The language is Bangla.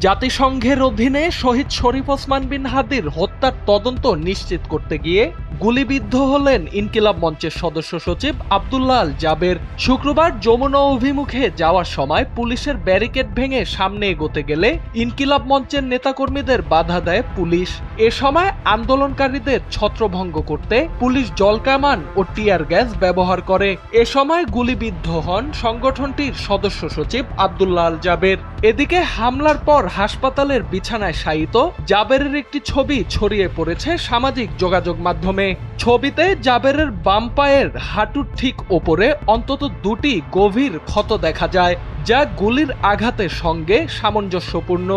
জাতিসংঘের অধীনে শহীদ শরীফ ওসমান বিন হাদির হত্যার তদন্ত নিশ্চিত করতে গিয়ে গুলিবিদ্ধ হলেন ইনকিলাব মঞ্চের সদস্য সচিব আব্দুল্লাহ আল জাবের। শুক্রবার যমুনা অভিমুখে যাওয়ার সময় পুলিশের ব্যারিকেড ভেঙে সামনে এগোতে গেলে ইনকিলাব মঞ্চের নেতাকর্মীদের বাধা দেয় পুলিশ। এ সময় আন্দোলনকারীদের ছত্রভঙ্গ করতে পুলিশ জলকামান ও টিয়ার গ্যাস ব্যবহার করে। এ সময় গুলিবিদ্ধ হন সংগঠনটির সদস্য সচিব আব্দুল্লাহ আল জাবের। এদিকে হামলার পর হাসপাতালের বিছানায় শায়িত জাবেরের একটি ছবি ছড়িয়ে পড়েছে সামাজিক যোগাযোগ মাধ্যমে। ছবিতে জাবেরের বাম পায়ের হাঁটুর ঠিক ওপরে অন্তত দুটি গভীর ক্ষত দেখা যায়, যা গুলির আঘাতের সঙ্গে সামঞ্জস্যপূর্ণ।